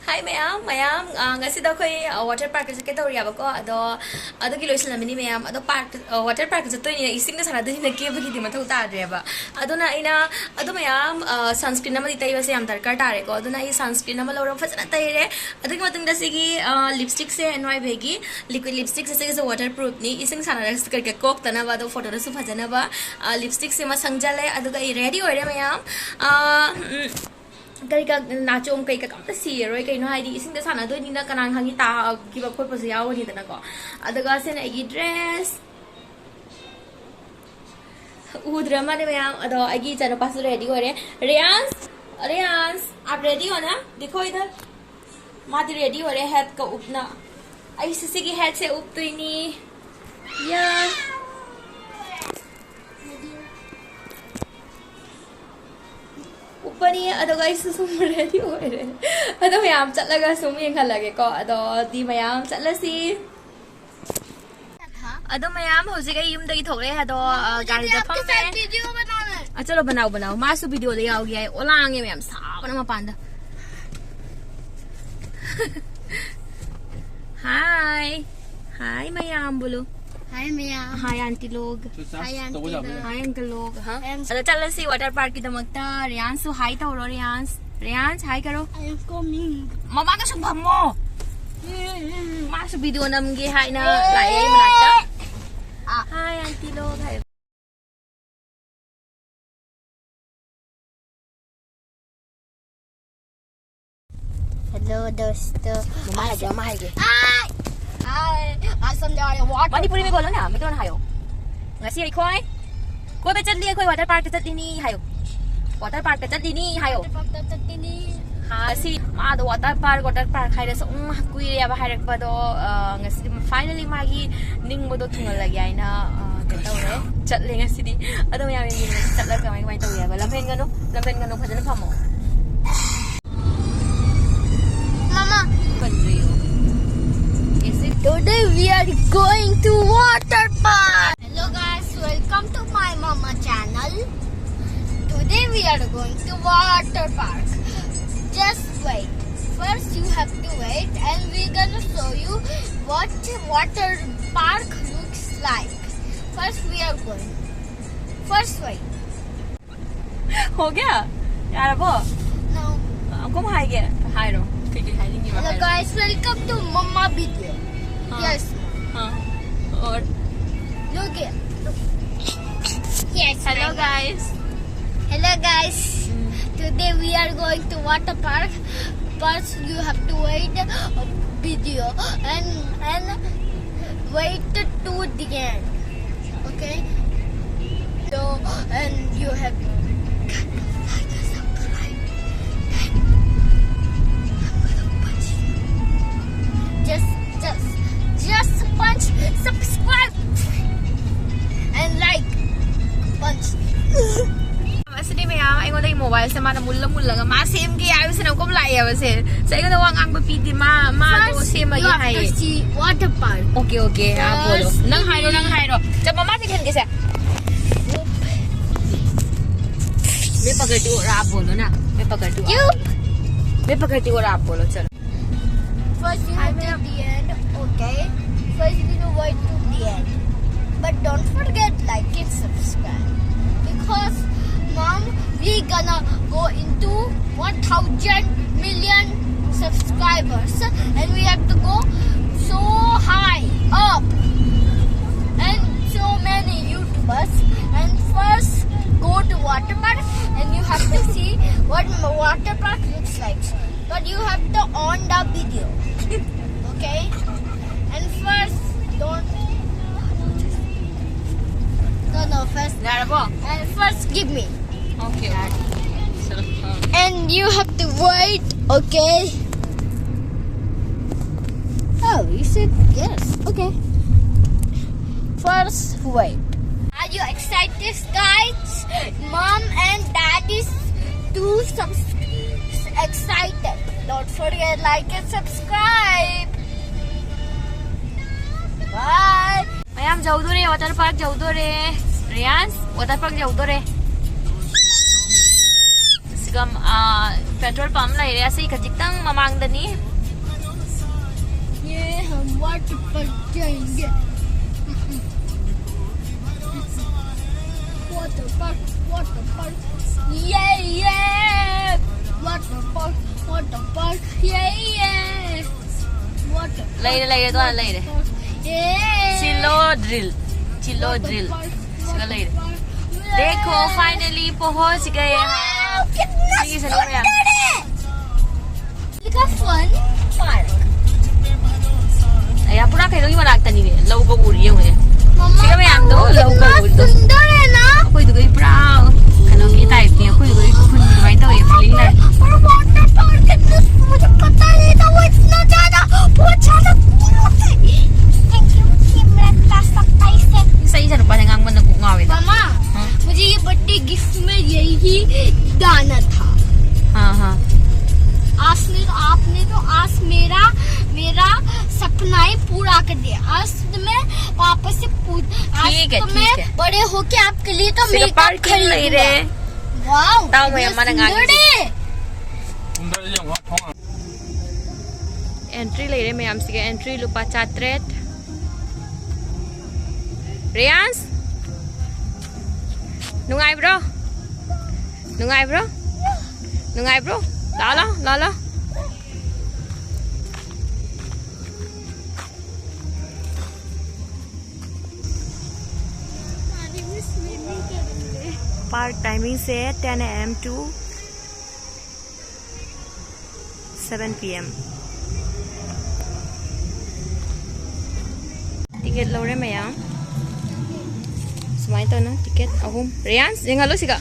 Hi mayam ngasi da khoi water park se ke tori abako ado ki loisin lamini mayam ado park water park se to ni ising na sana de na ke bagi di mathau ta re ba ado na ina ado mayam sunscreen na tai ba se am darkar ta re ko ado na I sunscreen na lora fajana tai re ado ki matung da se ki lipstick se NY begi liquid lipstick se waterproof ni ising sana ra kar ke kok ta na ba do photo ra su fajana ba lipstick se ma sangjale ado ga ready ore mayam kari ka nachom kai ka kamta siroi kai no haidi ising da sana do ni na kanang hangi ta ki ba khoi pasu yaw ni da ko adaga se na igi dress udra ma de mayam ado agi chano pasu ready hore Riyans आप ready हो ना देखो इधर मादी ready हो रहे head का उपना आई cc की head से उप तो इनी या ऊपर ही अदो गाइस सुम ready हो रहे अदो मयाम चलगा सुम ये खा लगे को अदो दी मयाम चलसी अदो मयाम हो जाएगा यूम दगी थोड़े है तो गाड़ी दफा में वीडियो बनाना चलो बनाओ मासु वीडियो ले आओ गया ओलांगे मयाम सावन में पांदा हाय मयाम बोलो हाय मयाम हाय आंटी लोग हाय अंकल लोग हाँ अदो चल सी वाटर पार्क की दमकता रियांस हाय तो रो रियांस हाय करो आई एम कमिंग ममा का शुभ मो मासु वीडियो नमगे हाय ना लाए मनाता हाय आंटी लोग हाय हेलो दोस्तों ममा है हाय आज समझा रहे वाटर मणिपुरी में बोलो ना मैं तो ना हायो ngasi ai koi pe chatli koi water park chatli ni hayo water park chatli ni hayo ha si ma do water park haira so kui re ba harak ba do ngasi finally magi ningba do thungal lagi aina ke tawre chatle ngasi di ado ya ngi chatla ka mai taw ya ba lamhen gano phajana phamo mama kanjiyo today we are going to water park. Hello guys, welcome to my mama channel. Today we are going to water park. Just wait. First you have to wait and we're gonna show you what water park looks like. First we are going. First wait. हो गया यार वो No. हमको हाय गया हाय रो ठीक है हाय नहीं Hello guys, welcome to mama video. Yes. और Look it. Yes. hello guys Hello guys. Today we are going to water park. First you have to wait a video and wait to the end. Okay? So and you have just punch subscribe and like punch masini me ai ngon dai mobile se mana mulla ga ma sem gi ai se na kom lai ya se sai ga wang ang pi di ma do sem ma gi hai see water park. okay ha bolo nang hai ro jab mama se khen ke se me pakati और आप बोलो ना मैं पकड़ती और आप बोलो चलो First you have to the end, okay? First you need to wait to the end. But don't forget like and subscribe. Because mom, we gonna go into 1,000 million subscribers. And we have to go so high up. And so many YouTubers. And first go to water park and you have to see what water park looks like. But you have to on the video. Okay? And first, don't. No, first. And first, give me. okay And you have to wait, okay? Oh, you said yes. Okay. First, wait. Are you excited, guys? Mom and Dad is too excited. Don't forget like and subscribe. Bye. mayam जाऊ दो रे water park जाऊ दो रे रियांस water park जाऊ दो रे sigam petrol pump la area se khajitang mamang dani ये हम वाटर पार्क जाएंगे वाटर पार्क ये वाटर पार्क ये water lai to lai de ये chilo drill sika lai de देखो फाइनली पहुंच गए कितना ठीक है, चलो मैम। का फन पार्क या पूरा कहीं नहीं मनाता नहीं है लोग को उड़िए हुए मम्मा ठीक है मैम तो लोग को उड़ तो सुंदर है ना कोई तो कोई पूरा कनो की टाइप नहीं है कोई कोई खुद नहीं तो ये फीलिंग ना और वाटर पार्क कितना मुझे पता नहीं था वो इतना ज्यादा थैंक यू कि मेरा क्लास तक पैसे सही से रुपा जंगांग बंद को गावे था मामा मुझे ये बर्थडे गिफ्ट में यही गाना था हाँ आपने तो आज मेरा सपना ही पूरा कर दिया आज मैं वापस से ठीक है, मैं ठीक है। बड़े होके आपके लिए तो सिर्फ मेकअप पार्किंग नहीं खरीदूंगा रहे वाओ ताऊ मैं अम्मा ने गाने एंट्री ले रहे मैम से एंट्री लुपा 400 रियांस nungai bro la park timing से 10 AM to 7 PM ticket lo re ma'am Sumay to na ticket ahum. Rian, jangan lo siga.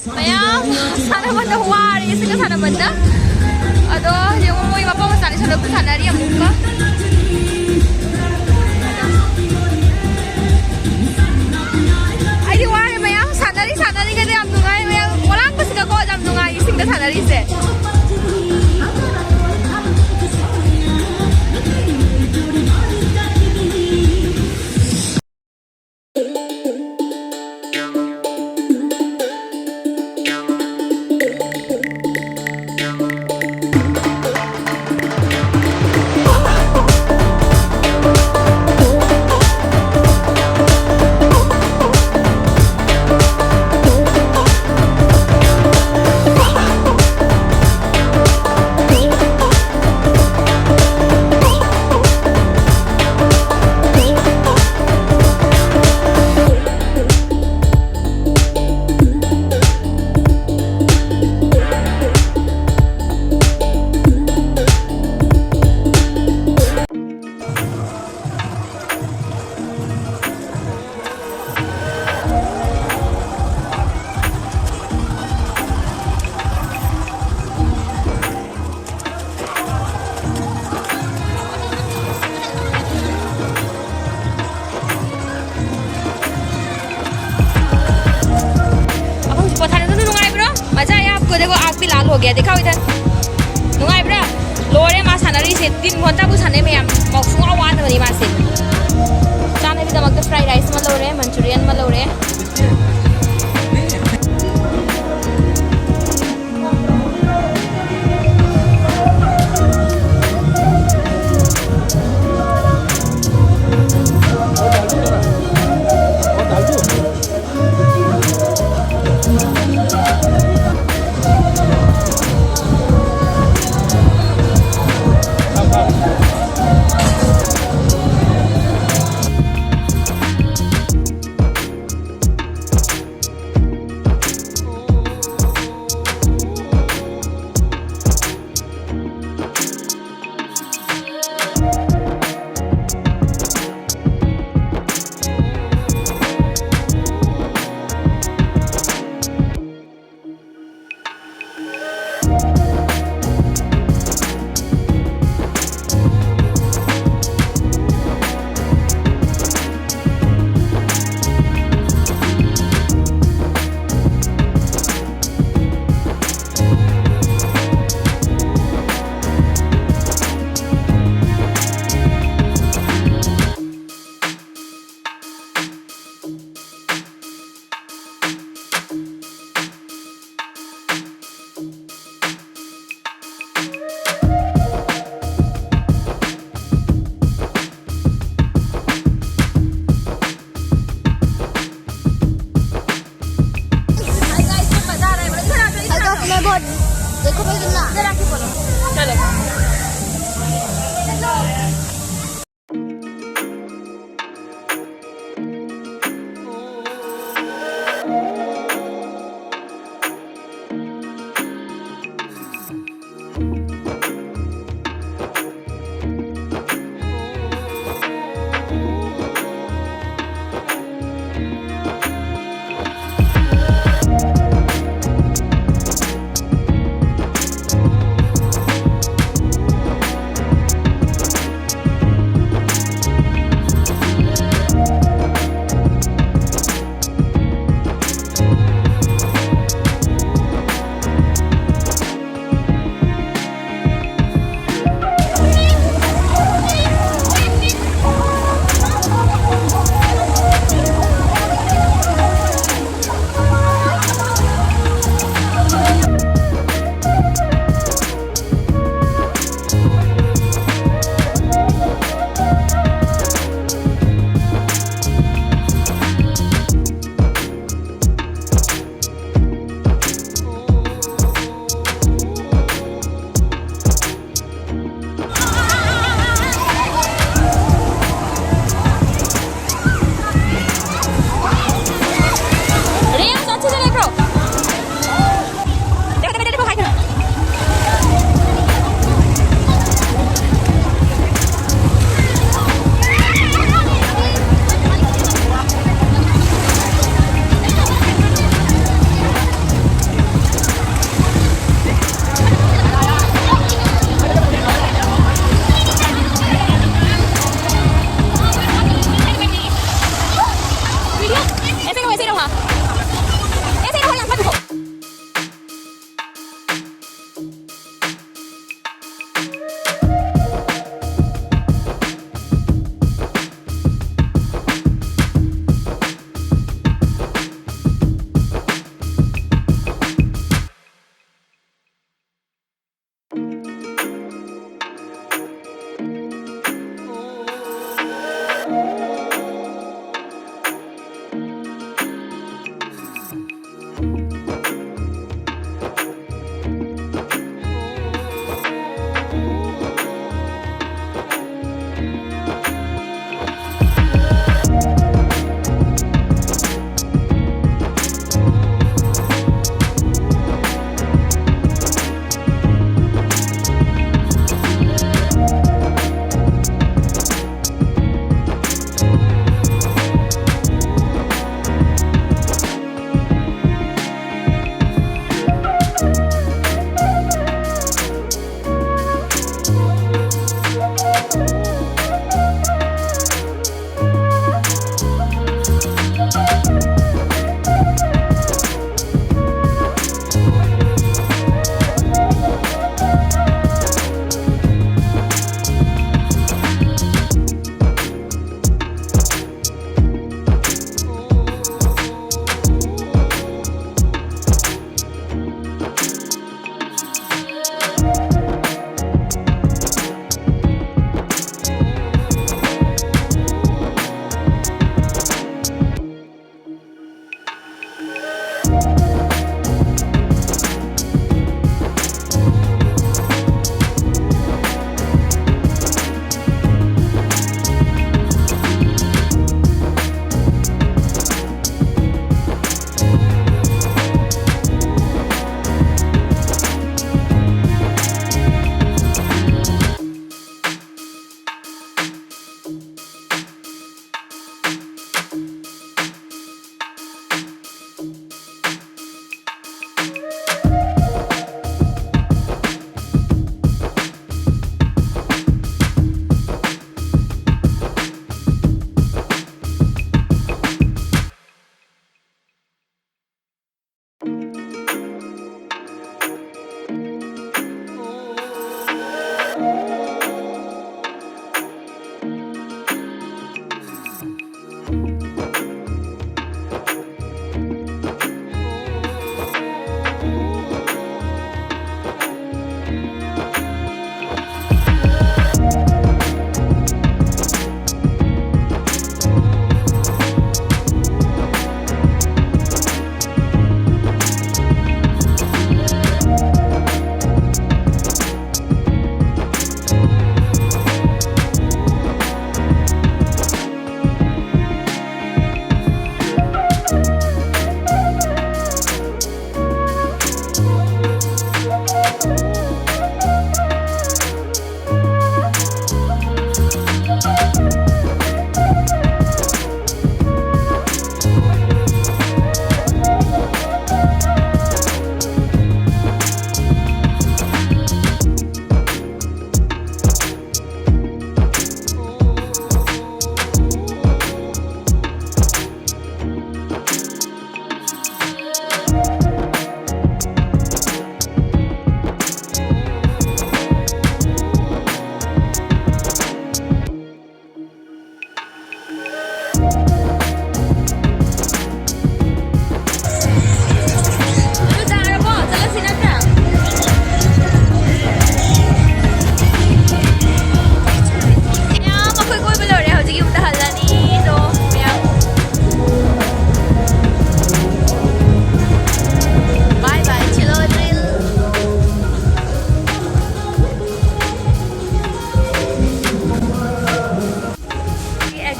Mayam, sana banda wari, sila sana banda. Ado, yung mo iba pa masani sa loob sana rin ang muka. Ay di wari mayam, sana rin kasi ang nungay mayam. Walang kasi kako ang nungay, ising na sana rin se. देखो आग भी लाल हो गया दिखाओ इधर नुंगाई ब्रा लोरे मा सानरी से 3 घंटा बु साने में मौसुम आवान बनी मा से चाने भी दमक फ्राइड राइस मा लोरे मंचूरियन मा लोरे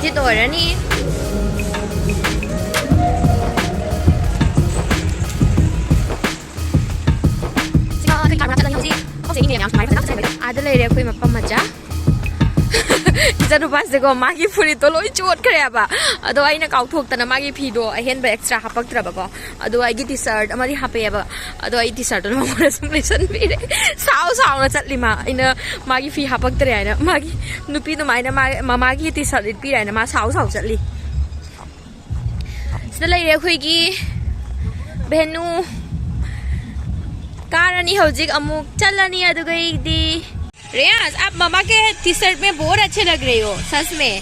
Di tora ni. Ada lagi aku yang apa macam? Ichanupa sego magi puri to loi chot khare ba ado aina kau thok tana magi phi do ahen ba extra hapak tra ba ko ado ai gi t-shirt amari hape ba ado ai t-shirt no mora sumlesan bi sao na chatli ma ina magi phi hapak tre aina magi nupi no maina magi t-shirt pi aina ma sao chatli sida lai re khoi gi benu karani hojik amuk chalani adu gai di रियाज आप मामा के T shirt में बहुत अच्छे लग रहे हो सच में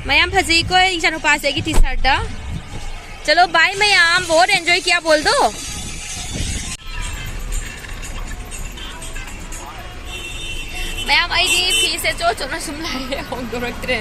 ma'am fuzzy को इचानुपा से की टी शर्ट चलो बाय मैम बहुत एंजॉय किया बोल दो मैम आई दी फी से चो चो ना सुन लाए होंगे रखते